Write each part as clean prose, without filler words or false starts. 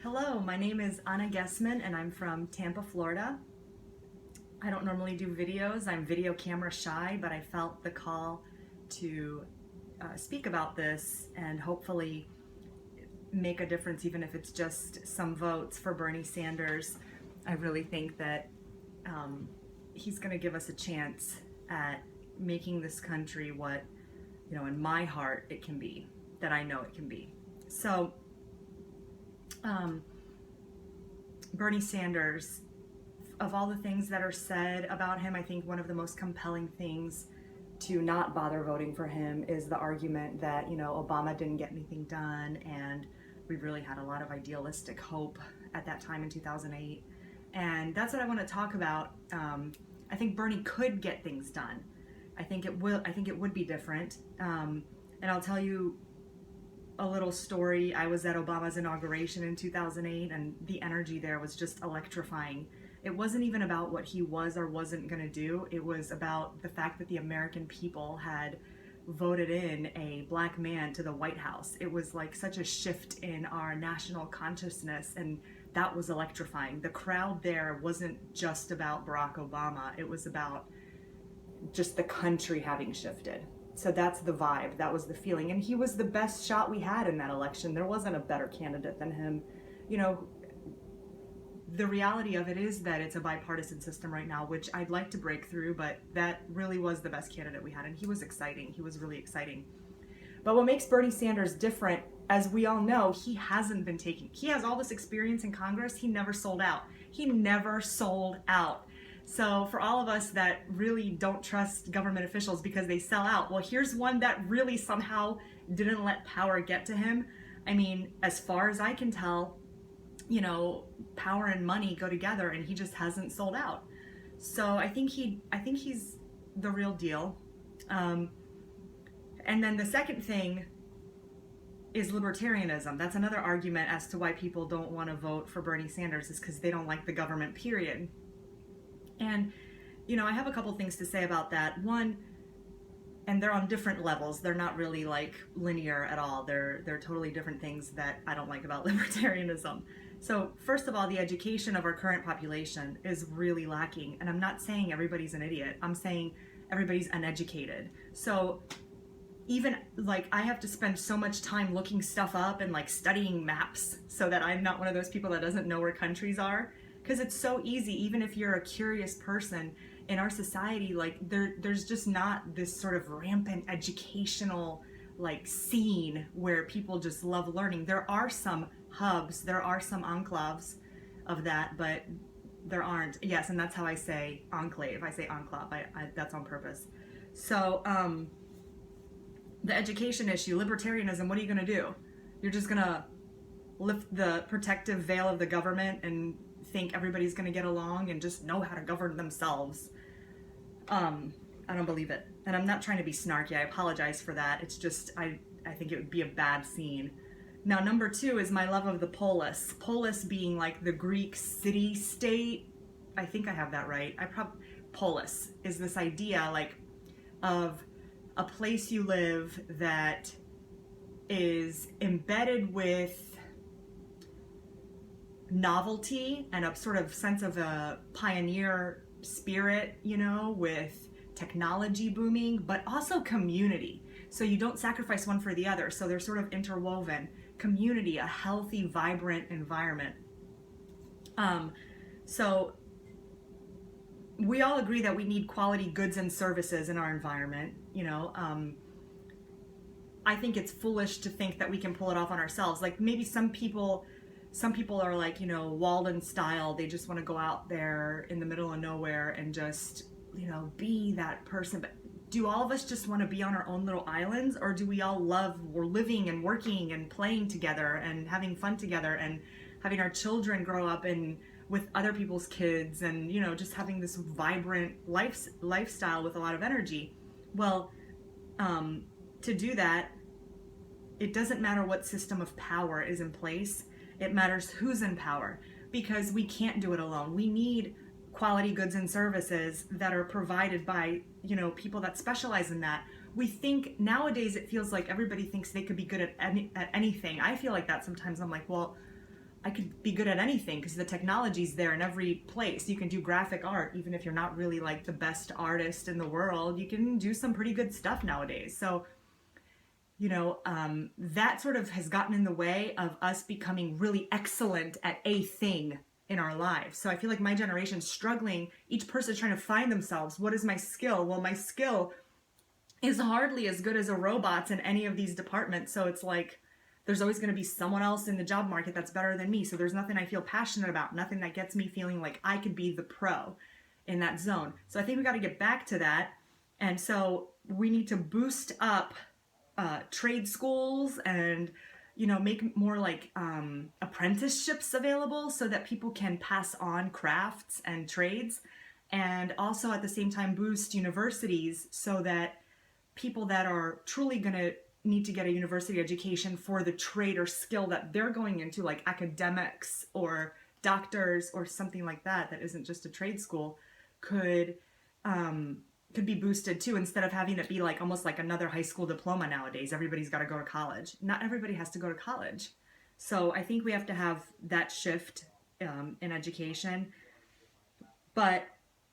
Hello, my name is Anna Gessman and I'm from Tampa, Florida. I don't normally do videos. I'm video camera shy, but I felt the call to speak about this and hopefully make a difference, even if it's just some votes for Bernie Sanders. I really think that he's going to give us a chance at making this country what, in my heart it can be, that I know it can be. So, Bernie Sanders, of all the things that are said about him, I think one of the most compelling things to not bother voting for him is the argument that, Obama didn't get anything done and we really had a lot of idealistic hope at that time in 2008. And that's what I want to talk about. I think Bernie could get things done. I think it would be different. And I'll tell you a little story. I was at Obama's inauguration in 2008 and the energy there was just electrifying. It wasn't even about what he was or wasn't going to do. It was about the fact that the American people had voted in a black man to the White House. It was like such a shift in our national consciousness, and that was electrifying. The crowd there wasn't just about Barack Obama. It was about just the country having shifted. So that's the vibe. That was the feeling. And he was the best shot we had in that election. There wasn't a better candidate than him. The reality of it is that it's a bipartisan system right now, which I'd like to break through, but that really was the best candidate we had. And he was exciting. He was really exciting. But what makes Bernie Sanders different, as we all know, he has all this experience in Congress. He never sold out. He never sold out. So for all of us that really don't trust government officials because they sell out, well, here's one that really somehow didn't let power get to him. I mean, as far as I can tell, power and money go together, and he just hasn't sold out. So I think he's the real deal. And then the second thing is libertarianism. That's another argument as to why people don't want to vote for Bernie Sanders, is because they don't like the government, period. And, I have a couple things to say about that. One, and they're on different levels. They're not really like linear at all. They're totally different things that I don't like about libertarianism. So first of all, the education of our current population is really lacking. And I'm not saying everybody's an idiot. I'm saying everybody's uneducated. So even I have to spend so much time looking stuff up and studying maps so that I'm not one of those people that doesn't know where countries are. Because it's so easy, even if you're a curious person in our society, there's just not this sort of rampant educational scene where people just love learning. There are some hubs, there are some enclaves of that, but there aren't. Yes, and that's how I say enclave. I say enclave. That's on purpose. So the education issue, libertarianism, what are you going to do? You're just going to lift the protective veil of the government and think everybody's going to get along and just know how to govern themselves. I don't believe it. And I'm not trying to be snarky. I apologize for that. It's just, I think it would be a bad scene. Now, number two is my love of the polis. Polis being the Greek city-state. I think I have that right. Polis is this idea of a place you live that is embedded with novelty and a sort of sense of a pioneer spirit, with technology booming, but also community. So you don't sacrifice one for the other. So they're sort of interwoven. Community, a healthy, vibrant environment. So we all agree that we need quality goods and services in our environment. I think it's foolish to think that we can pull it off on ourselves. Maybe some people are Walden style. They just want to go out there in the middle of nowhere and just, be that person. But do all of us just want to be on our own little islands, or do we all we're living and working and playing together and having fun together and having our children grow up and with other people's kids and, just having this vibrant lifestyle with a lot of energy? Well, to do that, it doesn't matter what system of power is in place. It matters who's in power, because we can't do it alone. We need quality goods and services that are provided by, people that specialize in that. We think nowadays, it feels like everybody thinks they could be good at anything. I feel like that sometimes. I'm like, well, I could be good at anything because the technology's there in every place. You can do graphic art, even if you're not really like the best artist in the world. You can do some pretty good stuff nowadays. So, that sort of has gotten in the way of us becoming really excellent at a thing in our lives. So I feel like my generation's struggling. Each person's trying to find themselves. What is my skill? Well, my skill is hardly as good as a robot's in any of these departments. So it's like there's always going to be someone else in the job market that's better than me. So there's nothing I feel passionate about, nothing that gets me feeling like I could be the pro in that zone. So I think we got to get back to that. And so we need to boost up trade schools and make more like apprenticeships available so that people can pass on crafts and trades, and also at the same time boost universities so that people that are truly going to need to get a university education for the trade or skill that they're going into, like academics or doctors or something like that isn't just a trade school, could be boosted too, instead of having it be like almost like another high school diploma nowadays. Everybody's got to go to college. Not everybody has to go to college. So I think we have to have that shift in education. But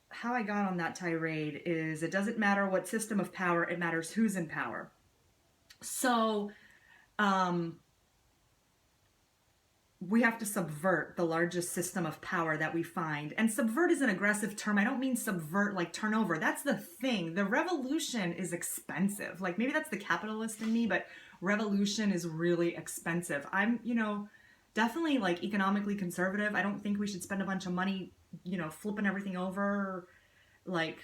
how I got on that tirade is it doesn't matter what system of power, it matters who's in power. So we have to subvert the largest system of power that we find. And subvert is an aggressive term. I don't mean subvert like turn over. That's the thing. The revolution is expensive. Like maybe that's the capitalist in me, but revolution is really expensive. I'm, definitely like economically conservative. I don't think we should spend a bunch of money, flipping everything over. Like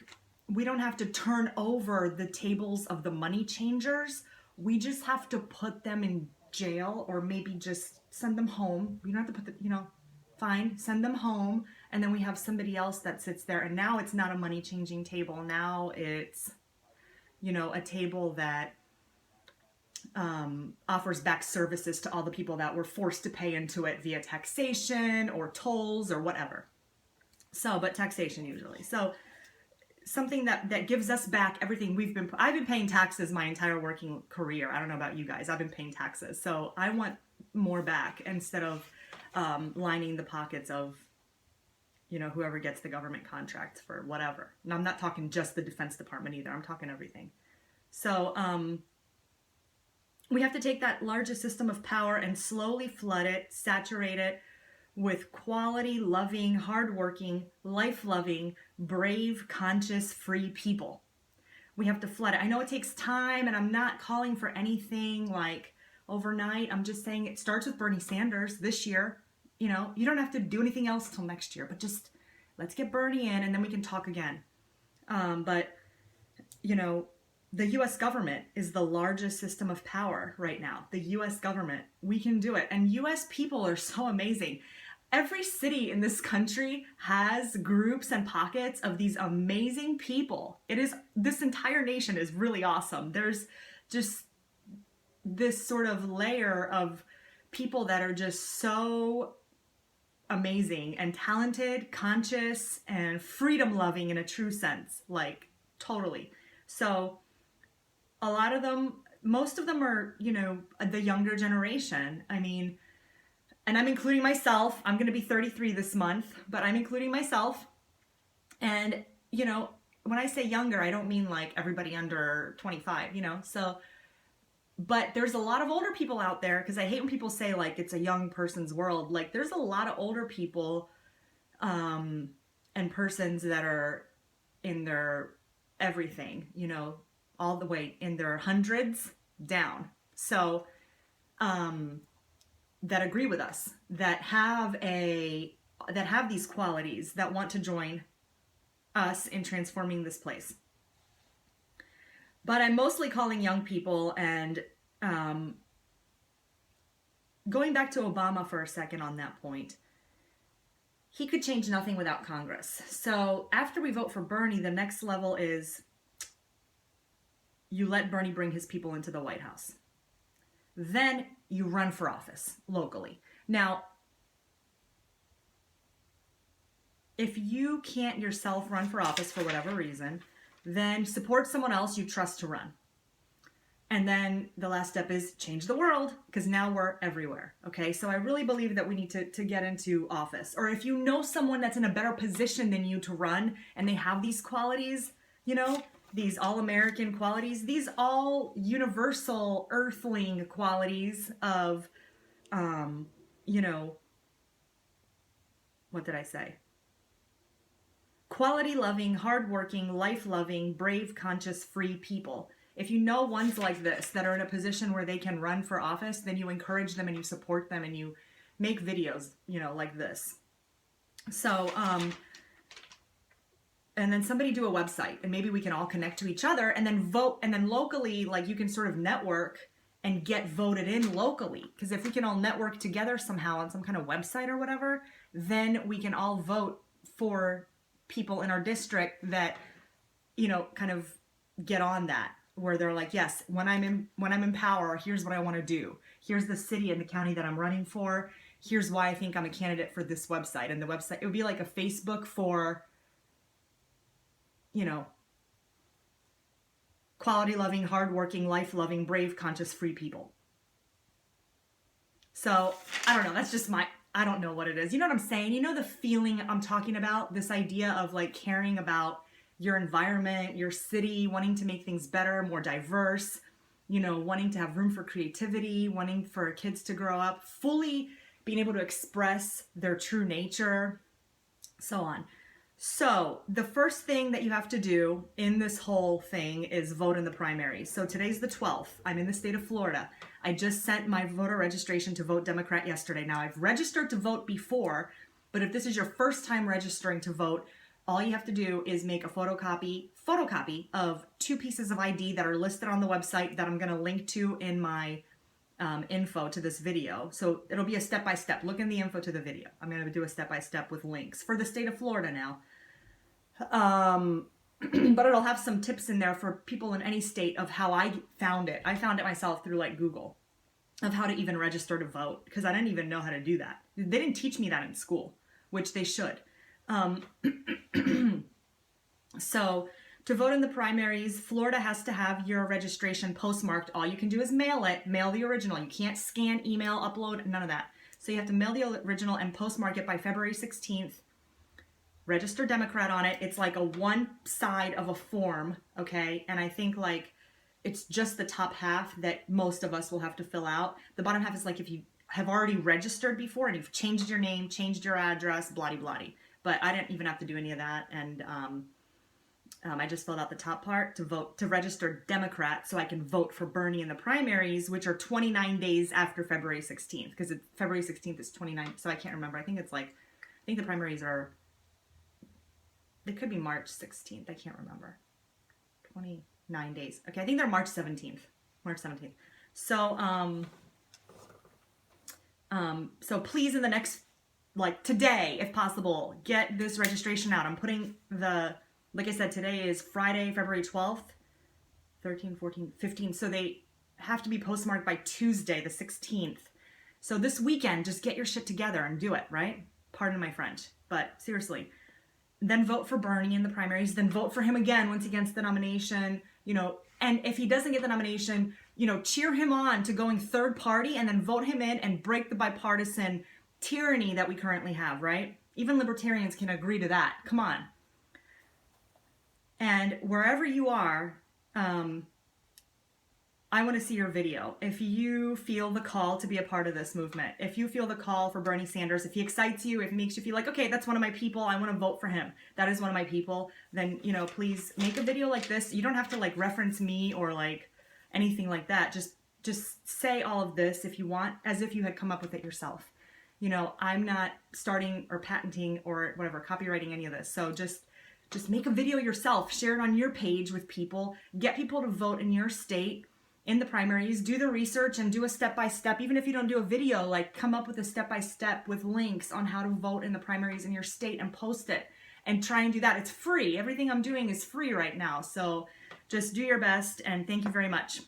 we don't have to turn over the tables of the money changers. We just have to put them in jail, or maybe just send them home. We don't have to put fine, send them home, and then we have somebody else that sits there, and now it's not a money changing table. Now it's a table that offers back services to all the people that were forced to pay into it via taxation or tolls or whatever. So, but taxation usually. So something that gives us back everything I've been paying taxes my entire working career. I don't know about you guys. I've been paying taxes. So I want more back instead of lining the pockets of, whoever gets the government contract for whatever. And I'm not talking just the Defense Department either. I'm talking everything. So we have to take that largest system of power and slowly flood it, saturate it with quality, loving, hardworking, life-loving, brave, conscious, free people. We have to flood it. I know it takes time, and I'm not calling for anything like overnight. I'm just saying it starts with Bernie Sanders this year. You don't have to do anything else till next year, but just let's get Bernie in, and then we can talk again. But the U.S. government is the largest system of power right now. The U.S. government, we can do it. And U.S. people are so amazing. Every city in this country has groups and pockets of these amazing people. This entire nation is really awesome. There's just this sort of layer of people that are just so amazing and talented, conscious, and freedom loving in a true sense, like totally. So a lot of them, most of them are, the younger generation. I mean, and I'm including myself. I'm going to be 33 this month, but I'm including myself. And, when I say younger, I don't mean like everybody under 25, so, but there's a lot of older people out there, because I hate when people say like it's a young person's world. Like there's a lot of older people and persons that are in their everything, all the way in their hundreds down. So, that agree with us, that have these qualities, that want to join us in transforming this place. But I'm mostly calling young people, and going back to Obama for a second on that point, he could change nothing without Congress. So after we vote for Bernie, the next level is you let Bernie bring his people into the White House. Then you run for office locally. Now, if you can't yourself run for office for whatever reason, then support someone else you trust to run. And then the last step is change the world, because now we're everywhere. Okay. So I really believe that we need to get into office. Or if you know someone that's in a better position than you to run and they have these qualities, you know, these all-American qualities, these all universal earthling qualities of, you know, what did I say? Quality-loving, hardworking, life-loving, brave, conscious, free people. If you know ones like this that are in a position where they can run for office, then you encourage them and you support them and you make videos, you know, like this. So, and then somebody do a website and maybe we can all connect to each other and then vote. And then locally, like you can sort of network and get voted in locally. Because if we can all network together somehow on some kind of website or whatever, then we can all vote for people in our district that, you know, kind of get on that, where they're like, yes, when I'm in power, here's what I want to do. Here's the city and the county that I'm running for. Here's why I think I'm a candidate for this website. And the website, it would be like a Facebook for, you know, quality-loving, hardworking, life-loving, brave, conscious, free people. So, I don't know. That's just I don't know what it is. You know what I'm saying? You know the feeling I'm talking about? This idea of like caring about your environment, your city, wanting to make things better, more diverse, you know, wanting to have room for creativity, wanting for kids to grow up, fully being able to express their true nature, so on. So the first thing that you have to do in this whole thing is vote in the primaries. So today's the 12th. I'm in the state of Florida. I just sent my voter registration to vote Democrat yesterday. Now I've registered to vote before, but if this is your first time registering to vote, all you have to do is make a photocopy of 2 pieces of ID that are listed on the website that I'm going to link to in my info to this video. So it'll be a step-by-step. Look in the info to the video. I'm going to do a step-by-step with links for the state of Florida now. But it'll have some tips in there for people in any state of how I found it. I found it myself through like Google of how to even register to vote, because I didn't even know how to do that. They didn't teach me that in school, which they should. So to vote in the primaries, Florida has to have your registration postmarked. All you can do is mail it, mail the original. You can't scan, email, upload, none of that. So you have to mail the original and postmark it by February 16th. Register Democrat on it. It's like a one side of a form, okay? And I think like it's just the top half that most of us will have to fill out. The bottom half is like if you have already registered before and you've changed your name, changed your address, blah-de-blah-de. But I didn't even have to do any of that. And I just filled out the top part to register Democrat so I can vote for Bernie in the primaries, which are 29 days after February 16th, because February 16th is 29. So I can't remember. I think the primaries are, it could be March 16th. I can't remember. 29 days. Okay, I think they're March 17th. March 17th. So, so please in the next, like today, if possible, get this registration out. I'm putting like I said, today is Friday, February 12th, 13, 14, 15. So they have to be postmarked by Tuesday, the 16th. So this weekend, just get your shit together and do it, right? Pardon my French, but seriously. Then vote for Bernie in the primaries, then vote for him again once he gets the nomination, you know, and if he doesn't get the nomination, you know, cheer him on to going third party and then vote him in and break the bipartisan tyranny that we currently have, right? Even libertarians can agree to that. Come on. And wherever you are, I want to see your video. If you feel the call to be a part of this movement, if you feel the call for Bernie Sanders, if he excites you, if it makes you feel like, okay, that's one of my people, I want to vote for him, that is one of my people, then, you know, please make a video like this. You don't have to like reference me or like anything like that. Just say all of this if you want, as if you had come up with it yourself. You know, I'm not starting or patenting or whatever, copywriting any of this. So just make a video yourself, share it on your page with people, get people to vote in your state in the primaries, do the research and do a step-by-step. Even if you don't do a video, like come up with a step-by-step with links on how to vote in the primaries in your state and post it and try and do that. It's free. Everything I'm doing is free right now. So just do your best and thank you very much.